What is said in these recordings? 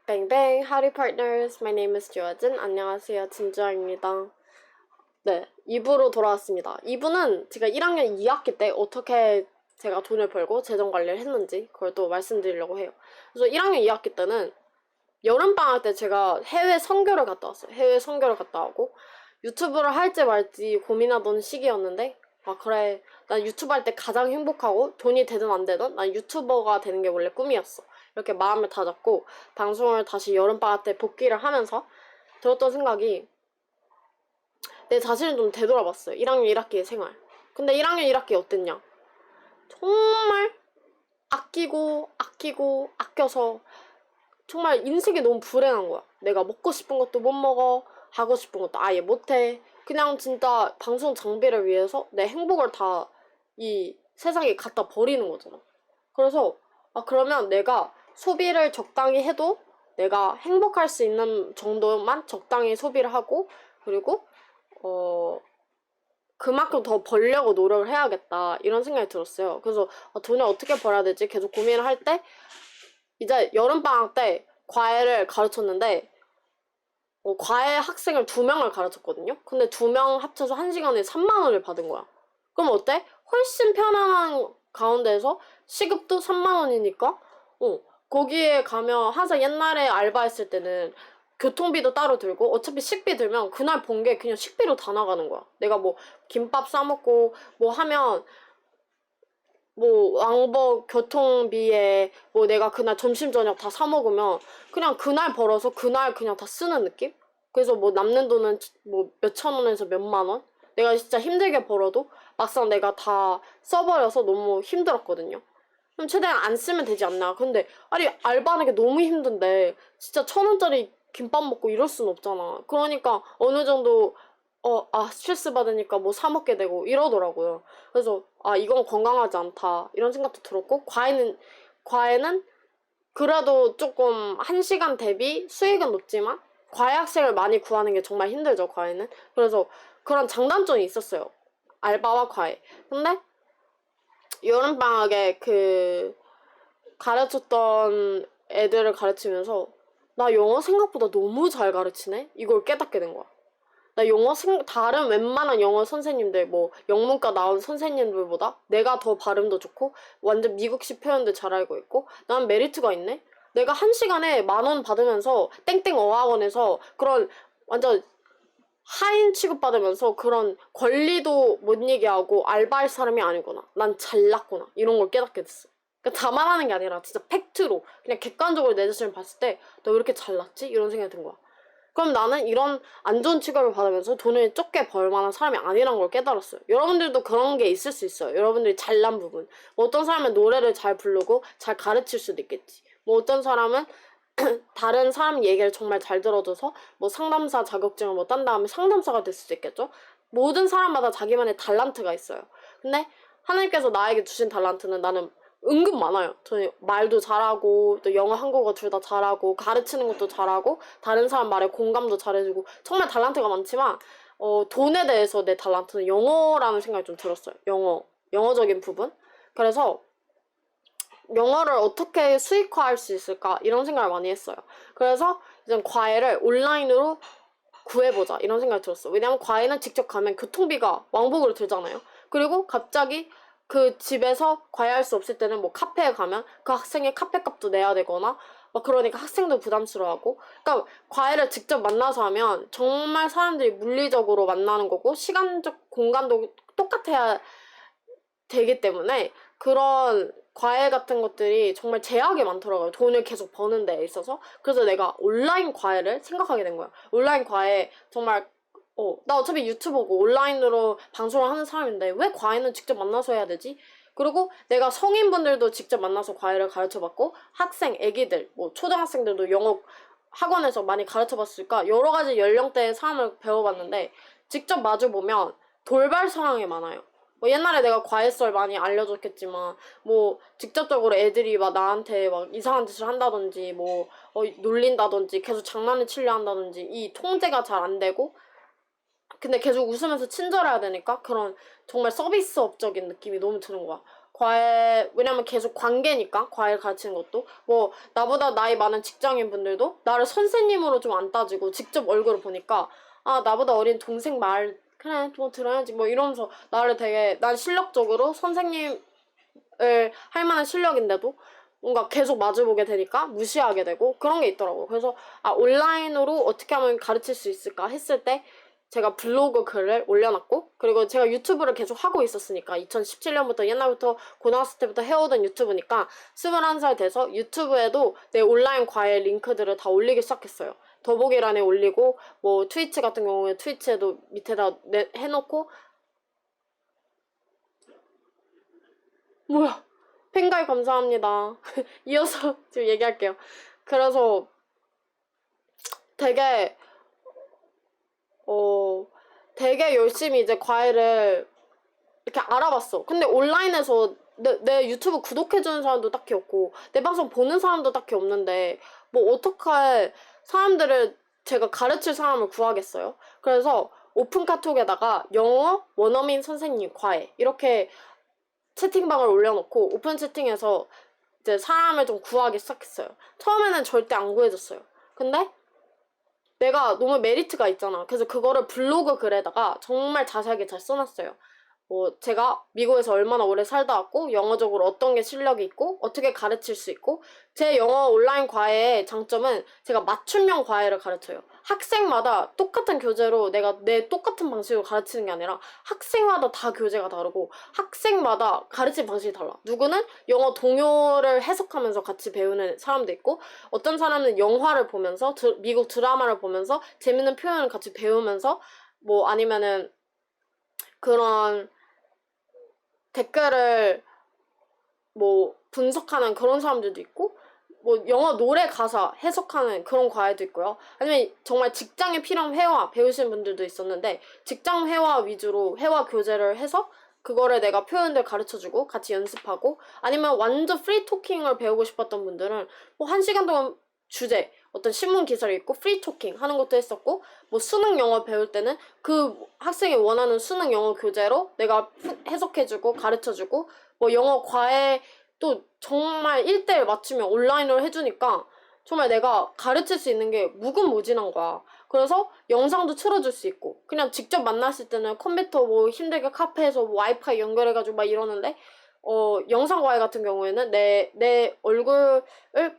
Bang bang, howdy partners. My name is 조아진. 안녕하세요, 진주아입니다. 네, 2부로 돌아왔습니다. 2부는 제가 1학년 2학기 때 어떻게 제가 돈을 벌고 재정 관리를 했는지 그걸 또 말씀드리려고 해요. 그래서 1학년 2학기 때는 여름방학 때 제가 해외 선교를 갔다 왔어요. 해외 선교를 갔다 오고 유튜브를 할지 말지 고민하던 시기였는데 아 그래 난 유튜브 할 때 가장 행복하고 돈이 되든 안 되든 난 유튜버가 되는 게 원래 꿈이었어. 이렇게 마음을 다잡고 방송을 다시 여름방학 때 복귀를 하면서 들었던 생각이 내 자신을 좀 되돌아봤어요. 1학년 1학기의 생활. 근데 1학년 1학기 어땠냐? 정말 아끼고 아껴서 정말 인생이 너무 불행한 거야. 내가 먹고 싶은 것도 못 먹어. 하고 싶은 것도 아예 못해. 그냥 진짜 방송 장비를 위해서 내 행복을 다 이 세상에 갖다 버리는 거잖아. 그래서 그러면 내가 소비를 적당히 해도 내가 행복할 수 있는 정도만 적당히 소비를 하고 그리고 그만큼 더 벌려고 노력을 해야겠다 이런 생각이 들었어요. 그래서 돈을 어떻게 벌어야 되지 계속 고민을 할 때 이제 여름방학 때 과외를 가르쳤는데 과외 학생을 2명을 가르쳤거든요. 근데 2명 합쳐서 1시간에 3만 원을 받은 거야. 그럼 어때? 훨씬 편안한 가운데에서 시급도 3만 원이니까 거기에 가면 항상 옛날에 알바했을 때는 교통비도 따로 들고 어차피 식비 들면 그날 번 게 그냥 식비로 다 나가는 거야. 내가 뭐 김밥 싸먹고 뭐 하면 뭐 왕복 교통비에 뭐 내가 그날 점심 저녁 다 사 먹으면 그냥 그날 벌어서 그날 그냥 다 쓰는 느낌? 그래서 뭐 남는 돈은 뭐 몇천 원에서 몇만 원? 내가 진짜 힘들게 벌어도 막상 내가 다 써버려서 너무 힘들었거든요. 그럼 최대한 안 쓰면 되지 않나. 근데 아니 알바하는 게 너무 힘든데 진짜 1,000원짜리 김밥 먹고 이럴 순 없잖아. 그러니까 어느 정도 스트레스 받으니까 뭐 사 먹게 되고 이러더라고요. 그래서 이건 건강하지 않다 이런 생각도 들었고 과외는 그래도 조금 1시간 대비 수익은 높지만 과외 학생을 많이 구하는 게 정말 힘들죠. 과외는. 그래서 그런 장단점이 있었어요. 알바와 과외. 근데 여름방학에 가르쳤던 애들을 가르치면서 나 영어 생각보다 너무 잘 가르치네? 이걸 깨닫게 된 거야. 나 다른 웬만한 영어 선생님들, 뭐, 영문과 나온 선생님들보다 내가 더 발음도 좋고, 완전 미국식 표현도 잘 알고 있고, 난 메리트가 있네? 내가 1시간에 10,000원 받으면서, 땡땡 어학원에서 그런 완전 하인 취급받으면서 그런 권리도 못 얘기하고 알바할 사람이 아니구나. 난 잘났구나. 이런 걸 깨닫게 됐어. 그러니까 다 말하는 게 아니라 진짜 팩트로, 그냥 객관적으로 내 자신을 봤을 때, 너 왜 이렇게 잘났지? 이런 생각이 든 거야. 그럼 나는 이런 안 좋은 취급을 받으면서 돈을 적게 벌 만한 사람이 아니란 걸 깨달았어요. 여러분들도 그런 게 있을 수 있어요. 여러분들이 잘난 부분. 뭐 어떤 사람은 노래를 잘 부르고 잘 가르칠 수도 있겠지. 뭐 어떤 사람은 다른 사람 얘기를 정말 잘 들어줘서 뭐 상담사 자격증을 뭐 딴 다음에 상담사가 될 수도 있겠죠. 모든 사람마다 자기만의 달란트가 있어요. 근데 하나님께서 나에게 주신 달란트는 나는 은근 많아요. 저는 말도 잘하고 또 영어 한국어 둘 다 잘하고 가르치는 것도 잘하고 다른 사람 말에 공감도 잘해주고 정말 달란트가 많지만 돈에 대해서 내 달란트는 영어라는 생각이 좀 들었어요. 영어적인 부분. 그래서 영어를 어떻게 수익화할 수 있을까 이런 생각을 많이 했어요. 그래서 이제 과외를 온라인으로 구해보자 이런 생각이 들었어요. 왜냐면 과외는 직접 가면 교통비가 왕복으로 들잖아요. 그리고 갑자기 그 집에서 과외할 수 없을 때는 뭐 카페에 가면 그 학생의 카페 값도 내야 되거나 막 그러니까 학생도 부담스러워하고 그러니까 과외를 직접 만나서 하면 정말 사람들이 물리적으로 만나는 거고 시간적 공간도 똑같아야 되기 때문에 그런 과외 같은 것들이 정말 제약이 많더라고요. 돈을 계속 버는 데 있어서. 그래서 내가 온라인 과외를 생각하게 된 거야. 온라인 과외 정말 나 어차피 유튜버고 온라인으로 방송을 하는 사람인데 왜 과외는 직접 만나서 해야 되지? 그리고 내가 성인분들도 직접 만나서 과외를 가르쳐봤고 학생, 애기들, 뭐 초등학생들도 영어 학원에서 많이 가르쳐봤으니까 여러 가지 연령대의 사람을 배워봤는데 직접 마주보면 돌발 상황이 많아요. 뭐 옛날에 내가 과외썰 많이 알려줬겠지만 뭐 직접적으로 애들이 막 나한테 막 이상한 짓을 한다든지 뭐 놀린다든지 계속 장난을 치려 한다든지 이 통제가 잘 안 되고 근데 계속 웃으면서 친절해야 되니까 그런 정말 서비스업적인 느낌이 너무 드는 거야. 왜냐면 계속 관계니까, 과외를 가르치는 것도. 뭐, 나보다 나이 많은 직장인 분들도 나를 선생님으로 좀 안 따지고 직접 얼굴을 보니까, 아, 나보다 어린 동생 말, 그래, 뭐 들어야지. 뭐 이러면서 나를 되게, 난 실력적으로 선생님을 할 만한 실력인데도 뭔가 계속 마주보게 되니까 무시하게 되고 그런 게 있더라고요. 그래서, 아, 온라인으로 어떻게 하면 가르칠 수 있을까 했을 때, 제가 블로그 글을 올려놨고, 그리고 제가 유튜브를 계속 하고 있었으니까 2017년부터 옛날부터 고등학생 때부터 해오던 유튜브니까 21살 돼서 유튜브에도 내 온라인 과외 링크들을 다 올리기 시작했어요. 더보기란에 올리고, 뭐 트위치 같은 경우에 트위치에도 밑에다 해놓고. 뭐야, 팬가입 감사합니다. 이어서 지금 얘기할게요. 그래서 되게 어 되게 열심히 이제 과외를 이렇게 알아봤어. 근데 온라인에서 내 유튜브 구독해주는 사람도 딱히 없고, 내 방송 보는 사람도 딱히 없는데, 뭐, 어떡해. 사람들을 제가 가르칠 사람을 구하겠어요? 그래서 오픈 카톡에다가 영어 원어민 선생님 과외. 이렇게 채팅방을 올려놓고 오픈 채팅에서 이제 사람을 좀 구하기 시작했어요. 처음에는 절대 안 구해줬어요. 근데 내가 너무 메리트가 있잖아. 그래서 그거를 블로그 글에다가 정말 자세하게 잘 써놨어요. 뭐 제가 미국에서 얼마나 오래 살다 왔고, 영어적으로 어떤 게 실력이 있고, 어떻게 가르칠 수 있고. 제 영어 온라인 과외의 장점은 제가 맞춤형 과외를 가르쳐요. 학생마다 똑같은 교재로 내가 내 똑같은 방식으로 가르치는 게 아니라 학생마다 다 교재가 다르고 학생마다 가르치는 방식이 달라. 누구는 영어 동요를 해석하면서 같이 배우는 사람도 있고, 어떤 사람은 영화를 보면서 미국 드라마를 보면서 재밌는 표현을 같이 배우면서, 뭐 아니면은 그런 댓글을 뭐 분석하는 그런 사람들도 있고, 뭐 영어 노래 가사 해석하는 그런 과외도 있고요. 아니면 정말 직장에 필요한 회화 배우시는 분들도 있었는데, 직장 회화 위주로 회화 교재를 해서 그거를 내가 표현들 가르쳐주고 같이 연습하고, 아니면 완전 프리 토킹을 배우고 싶었던 분들은 뭐 1시간 동안 주제, 어떤 신문 기사를 읽고 프리 토킹 하는 것도 했었고, 뭐 수능 영어 배울 때는 그 학생이 원하는 수능 영어 교재로 내가 해석해주고 가르쳐주고, 뭐 영어 과외 또 정말 1대1 맞추면 온라인으로 해주니까 정말 내가 가르칠 수 있는 게 무궁무진한 거야. 그래서 영상도 틀어줄 수 있고, 그냥 직접 만났을 때는 컴퓨터 뭐 힘들게 카페에서 뭐 와이파이 연결해가지고 막 이러는데, 영상 과외 같은 경우에는 내 얼굴을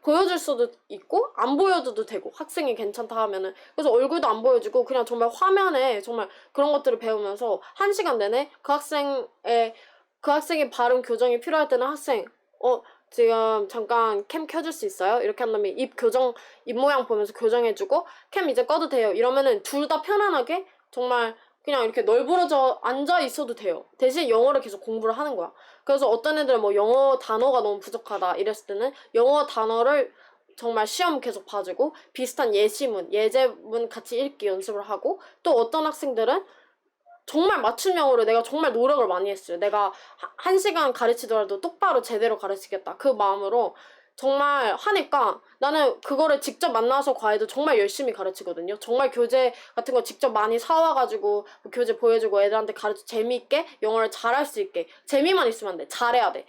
보여줄 수도 있고 안 보여줘도 되고, 학생이 괜찮다 하면은. 그래서 얼굴도 안 보여주고 그냥 정말 화면에 정말 그런 것들을 배우면서 1시간 내내 그 학생의 발음 교정이 필요할 때는 학생, 지금 잠깐 캠 켜줄 수 있어요? 이렇게 한 다음에 입 모양 보면서 교정해주고, 캠 이제 꺼도 돼요. 이러면은 둘 다 편안하게 정말 그냥 이렇게 널브러져 앉아 있어도 돼요. 대신 영어를 계속 공부를 하는 거야. 그래서 어떤 애들은 뭐 영어 단어가 너무 부족하다 이랬을 때는 영어 단어를 정말 시험 계속 봐주고, 비슷한 예시문, 예제문 같이 읽기 연습을 하고, 또 어떤 학생들은 정말 맞춤형으로 내가 정말 노력을 많이 했어요. 내가 1시간 가르치더라도 똑바로 제대로 가르치겠다, 그 마음으로 정말 하니까 나는 그거를 직접 만나서 과외도 정말 열심히 가르치거든요. 정말 교재 같은 거 직접 많이 사와가지고 뭐 교재 보여주고 애들한테 가르쳐 재미있게 영어를 잘할 수 있게. 재미만 있으면 안 돼. 잘해야 돼.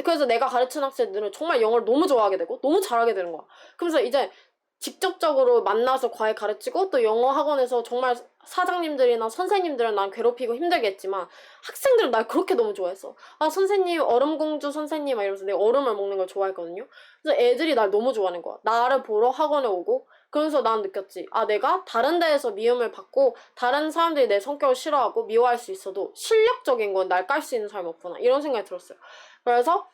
그래서 내가 가르치는 학생들은 정말 영어를 너무 좋아하게 되고 너무 잘하게 되는 거야. 그러면서 이제 직접적으로 만나서 과외 가르치고, 또 영어 학원에서 정말 사장님들이나 선생님들은 난 괴롭히고 힘들겠지만 학생들은 날 그렇게 너무 좋아했어. 아, 선생님, 얼음공주 선생님 막 이러면서 내가 얼음을 먹는 걸 좋아했거든요. 그래서 애들이 날 너무 좋아하는 거야. 나를 보러 학원에 오고. 그러면서 난 느꼈지. 아, 내가 다른 데에서 미움을 받고 다른 사람들이 내 성격을 싫어하고 미워할 수 있어도 실력적인 건 날 깔 수 있는 사람이 없구나, 이런 생각이 들었어요. 그래서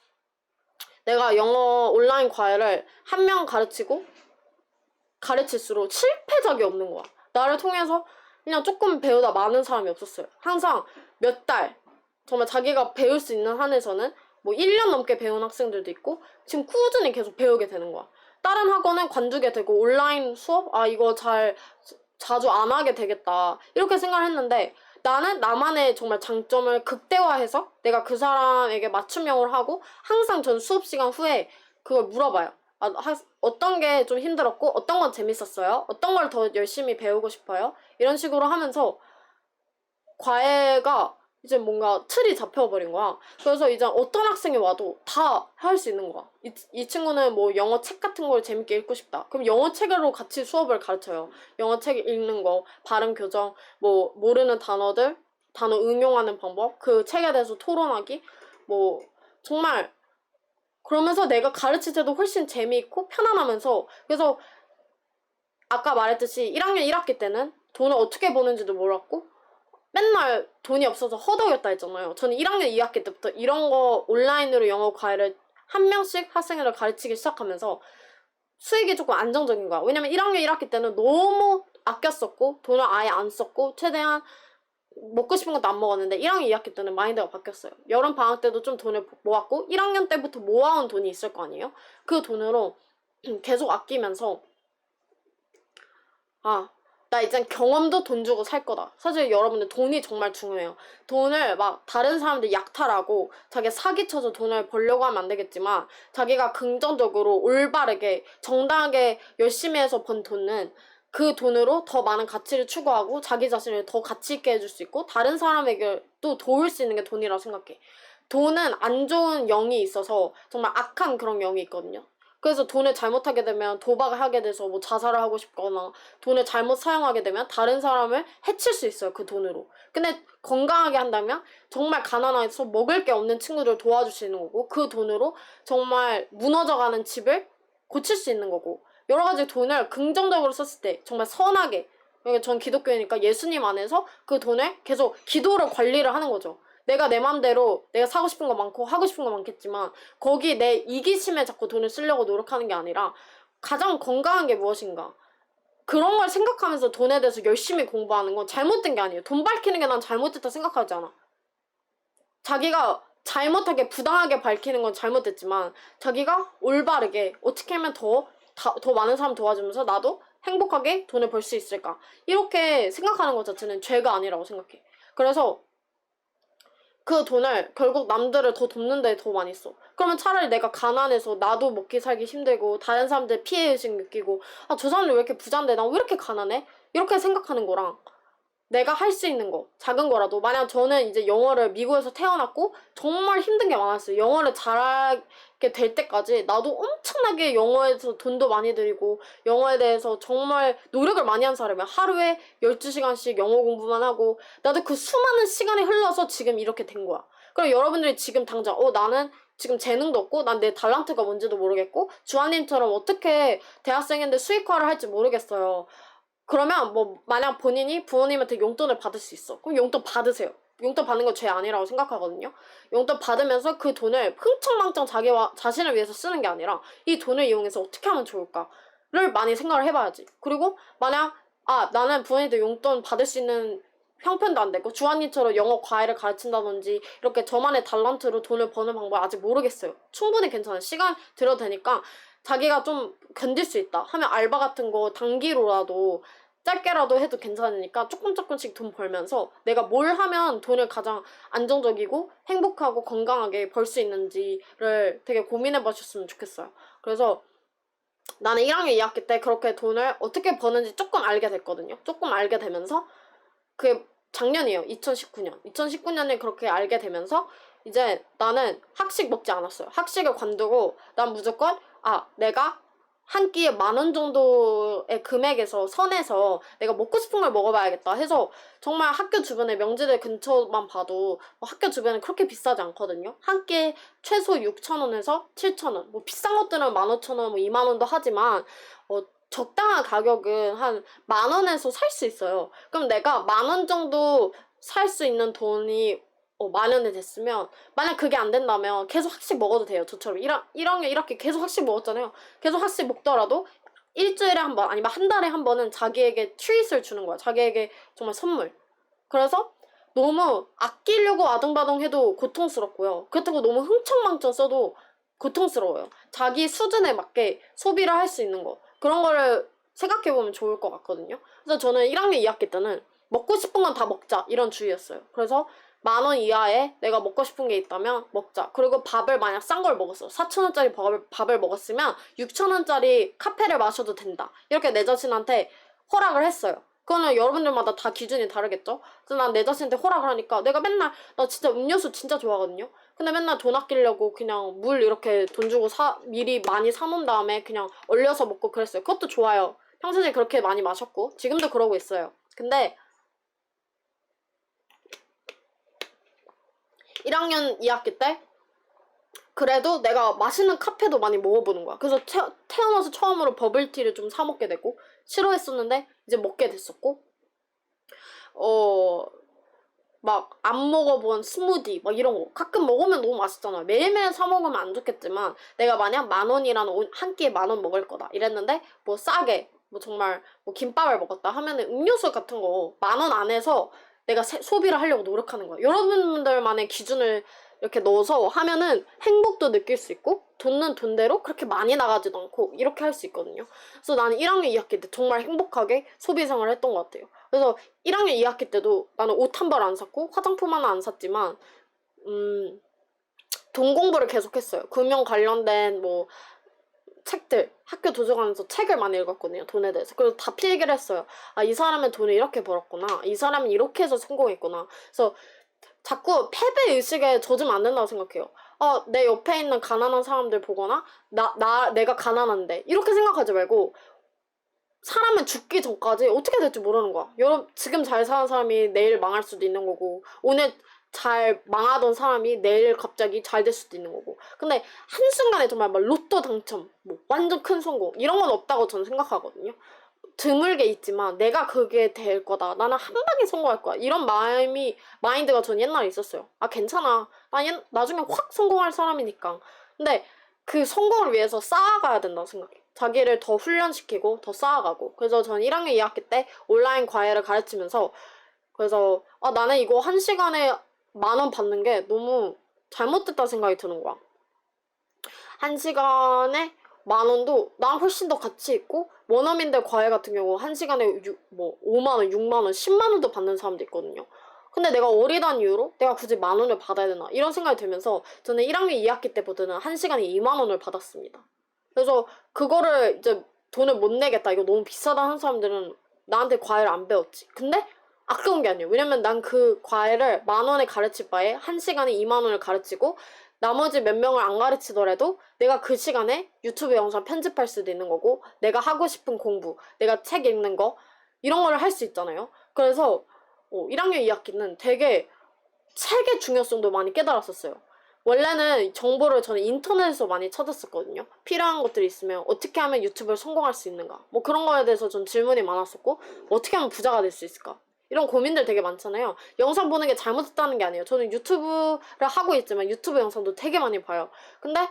내가 영어 온라인 과외를 한 명 가르칠수록 실패작이 없는 거야. 나를 통해서 그냥 조금 배우다 마는 사람이 없었어요. 항상 몇 달, 정말 자기가 배울 수 있는 한에서는 뭐 1년 넘게 배운 학생들도 있고, 지금 꾸준히 계속 배우게 되는 거야. 다른 학원은 관두게 되고 온라인 수업? 아, 이거 자주 안 하게 되겠다, 이렇게 생각을 했는데, 나는 나만의 정말 장점을 극대화해서 내가 그 사람에게 맞춤형을 하고, 항상 전 수업 시간 후에 그걸 물어봐요. 아, 어떤 게 좀 힘들었고 어떤 건 재밌었어요? 어떤 걸 더 열심히 배우고 싶어요? 이런 식으로 하면서 과외가 이제 뭔가 틀이 잡혀버린 거야. 그래서 이제 어떤 학생이 와도 다 할 수 있는 거야. 이 친구는 뭐 영어 책 같은 걸 재밌게 읽고 싶다. 그럼 영어 책으로 같이 수업을 가르쳐요. 영어 책 읽는 거, 발음 교정, 뭐 모르는 단어들, 단어 응용하는 방법, 그 책에 대해서 토론하기, 뭐 정말 그러면서 내가 가르칠 때도 훨씬 재미있고 편안하면서 그래서 아까 말했듯이 1학년 1학기 때는 돈을 어떻게 버는지도 몰랐고 맨날 돈이 없어서 허덕였다 했잖아요. 저는 1학년 2학기 때부터 이런 거 온라인으로 영어 과외를 한 명씩 학생들을 가르치기 시작하면서 수익이 조금 안정적인 거야. 왜냐면 1학년 1학기 때는 너무 아꼈었고 돈을 아예 안 썼고 최대한 먹고 싶은 것도 안 먹었는데 1학년 2학기 때는 마인드가 바뀌었어요. 여름 방학 때도 좀 돈을 모았고 1학년 때부터 모아온 돈이 있을 거 아니에요? 그 돈으로 계속 아끼면서 나 이젠 경험도 돈 주고 살 거다. 사실 여러분들 돈이 정말 중요해요. 돈을 막 다른 사람들 약탈하고 자기 사기쳐서 돈을 벌려고 하면 안 되겠지만 자기가 긍정적으로 올바르게 정당하게 열심히 해서 번 돈은 그 돈으로 더 많은 가치를 추구하고 자기 자신을 더 가치 있게 해줄 수 있고 다른 사람에게 또 도울 수 있는 게 돈이라고 생각해. 돈은 안 좋은 영이 있어서 정말 악한 그런 영이 있거든요. 그래서 돈을 잘못하게 되면 도박을 하게 돼서 뭐 자살을 하고 싶거나 돈을 잘못 사용하게 되면 다른 사람을 해칠 수 있어요. 그 돈으로. 근데 건강하게 한다면 정말 가난해서 먹을 게 없는 친구들을 도와줄 수 있는 거고 그 돈으로 정말 무너져가는 집을 고칠 수 있는 거고 여러 가지 돈을 긍정적으로 썼을 때 정말 선하게 그러니까 전 기독교니까 예수님 안에서 그 돈을 계속 기도를 관리를 하는 거죠. 내가 내 맘대로 내가 사고 싶은 거 많고 하고 싶은 거 많겠지만 거기 내 이기심에 자꾸 돈을 쓰려고 노력하는 게 아니라 가장 건강한 게 무엇인가 그런 걸 생각하면서 돈에 대해서 열심히 공부하는 건 잘못된 게 아니에요. 돈 밝히는 게 난 잘못됐다 생각하지 않아. 자기가 잘못하게 부당하게 밝히는 건 잘못됐지만 자기가 올바르게 어떻게 하면 더 많은 사람 도와주면서 나도 행복하게 돈을 벌 수 있을까 이렇게 생각하는 것 자체는 죄가 아니라고 생각해. 그래서 그 돈을 결국 남들을 더 돕는 데 더 많이 써. 그러면 차라리 내가 가난해서 나도 먹기 살기 힘들고 다른 사람들 피해의식 느끼고 저 사람들 왜 이렇게 부자인데 난 왜 이렇게 가난해? 이렇게 생각하는 거랑 내가 할 수 있는 거 작은 거라도 만약 저는 이제 영어를 미국에서 태어났고 정말 힘든 게 많았어요. 영어를 잘하게 될 때까지 나도 엄청나게 영어에서 돈도 많이 들이고 영어에 대해서 정말 노력을 많이 한 사람이야. 하루에 12시간씩 영어 공부만 하고 나도 그 수많은 시간이 흘러서 지금 이렇게 된 거야. 그럼 여러분들이 지금 당장 나는 지금 재능도 없고 난 내 달란트가 뭔지도 모르겠고 주한님처럼 어떻게 대학생인데 수익화를 할지 모르겠어요. 그러면 뭐 만약 본인이 부모님한테 용돈을 받을 수 있어. 그럼 용돈 받으세요. 용돈 받는 거 죄 아니라고 생각하거든요. 용돈 받으면서 그 돈을 흥청망청 자기와 자신을 위해서 쓰는 게 아니라 이 돈을 이용해서 어떻게 하면 좋을까를 많이 생각을 해봐야지. 그리고 만약 나는 부모님한테 용돈 받을 수 있는 형편도 안 되고 주한님처럼 영어 과외를 가르친다든지 이렇게 저만의 달란트로 돈을 버는 방법 아직 모르겠어요. 충분히 괜찮아요. 시간 들여도 되니까 자기가 좀 견딜 수 있다 하면 알바 같은 거 단기로라도 짧게라도 해도 괜찮으니까 조금씩 돈 벌면서 내가 뭘 하면 돈을 가장 안정적이고 행복하고 건강하게 벌 수 있는지를 되게 고민해 보셨으면 좋겠어요. 그래서 나는 1학년 2학기 때 그렇게 돈을 어떻게 버는지 조금 알게 됐거든요. 조금 알게 되면서 그게 작년이에요. 2019년. 2019년에 그렇게 알게 되면서 이제 나는 학식 먹지 않았어요. 학식을 관두고 난 무조건 내가 한 끼에 10,000원 정도의 금액에서 선에서 내가 먹고 싶은 걸 먹어봐야겠다 해서 정말 학교 주변에 명지대 근처만 봐도 학교 주변은 그렇게 비싸지 않거든요. 한 끼에 최소 6,000원에서 7,000원 뭐 비싼 것들은 15,000원 뭐 20,000원도 하지만 적당한 가격은 한 10,000원에서 살 수 있어요. 그럼 내가 10,000원 정도 살 수 있는 돈이 10,000원이 됐으면 만약 그게 안 된다면 계속 학식 먹어도 돼요. 저처럼 1학년 1학기 계속 학식 먹었잖아요. 계속 학식 먹더라도 일주일에 한 번 아니면 한 달에 한 번은 자기에게 트윗을 주는 거야. 자기에게 정말 선물. 그래서 너무 아끼려고 아등바등해도 고통스럽고요. 그렇다고 너무 흥청망청 써도 고통스러워요. 자기 수준에 맞게 소비를 할 수 있는 거. 그런 거를 생각해보면 좋을 것 같거든요. 그래서 저는 1학년 2학기 때는 먹고 싶은 건 다 먹자 이런 주의였어요. 그래서 10,000원 이하에 내가 먹고 싶은 게 있다면 먹자. 그리고 밥을 만약 싼 걸 먹었어. 4,000원짜리 밥을 먹었으면 6,000원짜리 카페를 마셔도 된다. 이렇게 내 자신한테 허락을 했어요. 그거는 여러분들마다 다 기준이 다르겠죠? 그래서 난 내 자신한테 허락을 하니까 내가 맨날 나 진짜 음료수 진짜 좋아하거든요. 근데 맨날 돈 아끼려고 그냥 물 이렇게 돈 주고 미리 많이 사놓은 다음에 그냥 얼려서 먹고 그랬어요. 그것도 좋아요. 평소에 그렇게 많이 마셨고 지금도 그러고 있어요. 근데 1학년 2학기 때 그래도 내가 맛있는 카페도 많이 먹어보는 거야. 그래서 태어나서 처음으로 버블티를 좀 사 먹게 되고 싫어했었는데 이제 먹게 됐었고 막 안 먹어본 스무디 막 이런 거 가끔 먹으면 너무 맛있잖아. 매일매일 사 먹으면 안 좋겠지만 내가 만약 10,000원이라는 한 끼에 10,000원 먹을 거다 이랬는데 뭐 싸게 뭐 정말 뭐 김밥을 먹었다 하면은 음료수 같은 거 10,000원 안에서 내가 소비를 하려고 노력하는 거야. 여러분들만의 기준을 이렇게 넣어서 하면은 행복도 느낄 수 있고 돈은 돈대로 그렇게 많이 나가지도 않고 이렇게 할 수 있거든요. 그래서 나는 1학년 2학기 때 정말 행복하게 소비 생활을 했던 것 같아요. 그래서 1학년 2학기 때도 나는 옷 한 벌 안 샀고 화장품 하나 안 샀지만 돈 공부를 계속했어요. 금융 관련된 뭐 책들 학교 도서관에서 책을 많이 읽었거든요. 돈에 대해서. 그래서 다 필기를 했어요. 아, 이 사람은 돈을 이렇게 벌었구나. 이 사람은 이렇게 해서 성공했구나. 그래서 자꾸 패배 의식에 젖으면 안 된다고 생각해요. 내 옆에 있는 가난한 사람들 보거나 내가 가난한데 이렇게 생각하지 말고 사람은 죽기 전까지 어떻게 될지 모르는 거야. 여러분 지금 잘 사는 사람이 내일 망할 수도 있는 거고 오늘 잘 망하던 사람이 내일 갑자기 잘 될 수도 있는 거고. 근데 한순간에 정말 막 로또 당첨, 뭐 완전 큰 성공 이런 건 없다고 저는 생각하거든요. 드물게 있지만 내가 그게 될 거다. 나는 한 방에 성공할 거야. 이런 마인드가 전 옛날에 있었어요. 아 괜찮아. 나 나중에 확 성공할 사람이니까. 근데 그 성공을 위해서 쌓아가야 된다고 생각해. 자기를 더 훈련시키고 더 쌓아가고. 그래서 저는 1학년 2학기 때 온라인 과외를 가르치면서 그래서 나는 이거 1시간에 10,000원 받는 게 너무 잘못됐다 생각이 드는 거야. 1시간에 10,000원도 난 훨씬 더 가치 있고 원어민들 과외 같은 경우 1시간에 5만원, 6만원, 10만원도 받는 사람도 있거든요. 근데 내가 어리다는 이유로 내가 굳이 10,000원을 받아야 되나 이런 생각이 들면서 저는 1학년 2학기 때보다는 1시간에 2만원을 받았습니다. 그래서 그거를 이제 돈을 못 내겠다 이거 너무 비싸다 하는 사람들은 나한테 과외를 안 배웠지. 근데 아까운 게 아니에요. 왜냐면 난 그 과외를 10,000원에 가르칠 바에 1시간에 2만원을 가르치고 나머지 몇 명을 안 가르치더라도 내가 그 시간에 유튜브 영상 편집할 수도 있는 거고 내가 하고 싶은 공부, 내가 책 읽는 거 이런 걸 할 수 있잖아요. 그래서 1학년 2학기는 되게 책의 중요성도 많이 깨달았었어요. 원래는 정보를 저는 인터넷에서 많이 찾았었거든요. 필요한 것들이 있으면 어떻게 하면 유튜브를 성공할 수 있는가 뭐 그런 거에 대해서 전 질문이 많았었고 어떻게 하면 부자가 될 수 있을까 이런 고민들 되게 많잖아요. 영상 보는 게 잘못됐다는 게 아니에요. 저는 유튜브를 하고 있지만 유튜브 영상도 되게 많이 봐요. 근데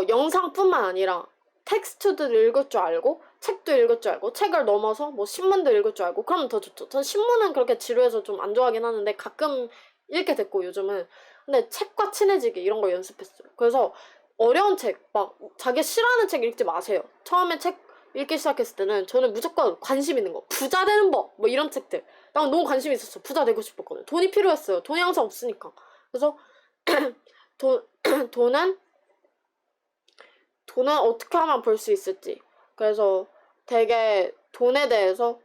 영상뿐만 아니라 텍스트도 읽을 줄 알고 책도 읽을 줄 알고 책을 넘어서 뭐 신문도 읽을 줄 알고 그러면 더 좋죠. 전 신문은 그렇게 지루해서 좀 안 좋아하긴 하는데 가끔 읽게 됐고 요즘은. 근데 책과 친해지기 이런 걸 연습했어요. 그래서 어려운 책 막 자기 싫어하는 책 읽지 마세요. 처음에 책 읽기 시작했을 때는 저는 무조건 관심 있는 거 부자 되는 법 뭐 이런 책들 난 너무 관심 있었어. 부자 되고 싶었거든. 돈이 필요했어요. 돈이 항상 없으니까. 그래서 돈은 어떻게 하면 벌 수 있을지. 그래서 되게 돈에 대해서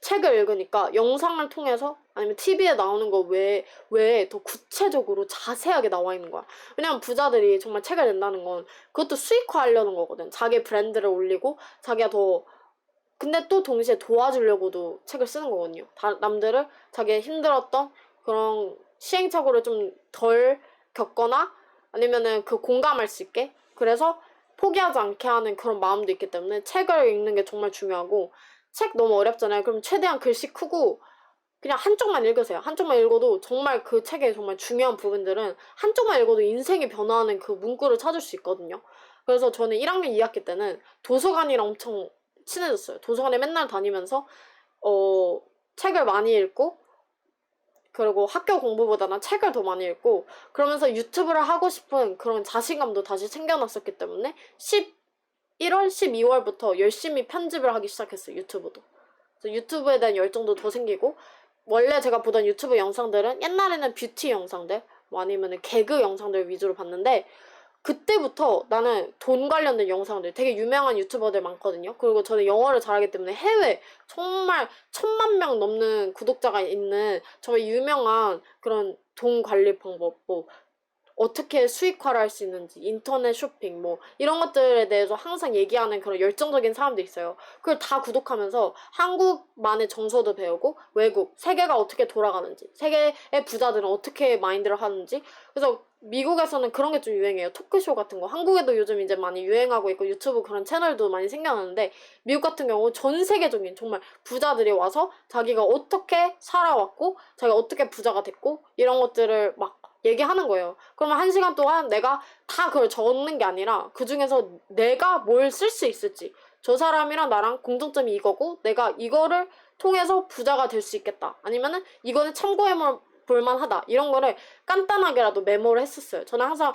책을 읽으니까 영상을 통해서 아니면 TV에 나오는 거 외에 더 구체적으로 자세하게 나와 있는 거야. 왜냐면 부자들이 정말 책을 낸다는 건 그것도 수익화하려는 거거든. 자기 브랜드를 올리고 자기가 더 근데 또 동시에 도와주려고도 책을 쓰는 거거든요. 남들을 자기가 힘들었던 그런 시행착오를 좀 덜 겪거나 아니면은 그 공감할 수 있게 그래서 포기하지 않게 하는 그런 마음도 있기 때문에 책을 읽는 게 정말 중요하고 책 너무 어렵잖아요. 그럼 최대한 글씨 크고 그냥 한쪽만 읽으세요. 한쪽만 읽어도 정말 그 책의 정말 중요한 부분들은 한쪽만 읽어도 인생이 변화하는 그 문구를 찾을 수 있거든요. 그래서 저는 1학년 2학기 때는 도서관이랑 엄청 친해졌어요. 도서관에 맨날 다니면서 책을 많이 읽고 그리고 학교 공부보다는 책을 더 많이 읽고 그러면서 유튜브를 하고 싶은 그런 자신감도 다시 챙겨놨었기 때문에 11월, 12월부터 열심히 편집을 하기 시작했어요. 유튜브도. 그래서 유튜브에 대한 열정도 더 생기고 원래 제가 보던 유튜브 영상들은 옛날에는 뷰티 영상들 뭐 아니면 개그 영상들 위주로 봤는데 그때부터 나는 돈 관련된 영상들, 되게 유명한 유튜버들 많거든요. 그리고 저는 영어를 잘하기 때문에 해외 정말 1000만 명 넘는 구독자가 있는 정말 유명한 그런 돈 관리 방법, 뭐 어떻게 수익화를 할 수 있는지, 인터넷 쇼핑, 뭐, 이런 것들에 대해서 항상 얘기하는 그런 열정적인 사람들이 있어요. 그걸 다 구독하면서 한국만의 정서도 배우고, 외국, 세계가 어떻게 돌아가는지, 세계의 부자들은 어떻게 마인드를 하는지. 그래서 미국에서는 그런 게 좀 유행해요. 토크쇼 같은 거. 한국에도 요즘 이제 많이 유행하고 있고, 유튜브 그런 채널도 많이 생겨나는데, 미국 같은 경우 전 세계적인 정말 부자들이 와서 자기가 어떻게 살아왔고, 자기가 어떻게 부자가 됐고, 이런 것들을 막 얘기하는 거예요. 그러면 1시간 동안 내가 다 그걸 적는 게 아니라 그 중에서 내가 뭘 쓸 수 있을지, 저 사람이랑 나랑 공통점이 이거고 내가 이거를 통해서 부자가 될 수 있겠다, 아니면은 이거는 참고해 볼 만하다, 이런 거를 간단하게라도 메모를 했었어요. 저는 항상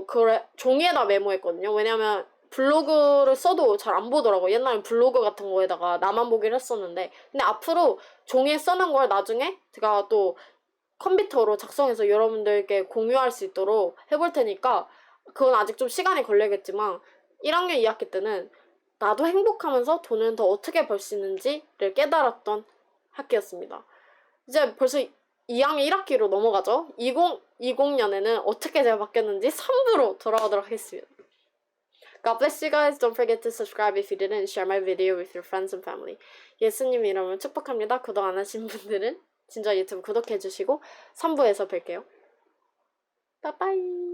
그래 종이에다 메모했거든요. 왜냐면 블로그를 써도 잘 안 보더라고요. 옛날에 블로그 같은 거에다가 나만 보기를 했었는데, 근데 앞으로 종이에 써놓은 걸 나중에 제가 또 컴퓨터로 작성해서 여러분들께 공유할 수 있도록 해볼 테니까, 그건 아직 좀 시간이 걸리겠지만 1학년 2학기 때는 나도 행복하면서 돈을 더 어떻게 벌 수 있는지를 깨달았던 학기였습니다. 이제 벌써 2학년 1학기로 넘어가죠. 2020년에는 어떻게 제가 바뀌었는지 3부로 돌아오도록 하겠습니다. God bless you guys. Don't forget to subscribe if you didn't. Share my video with your friends and family. 예수님 이름으로 축복합니다. 구독 안 하신 분들은 진짜 유튜브 구독해주시고 3부에서 뵐게요. 빠빠이.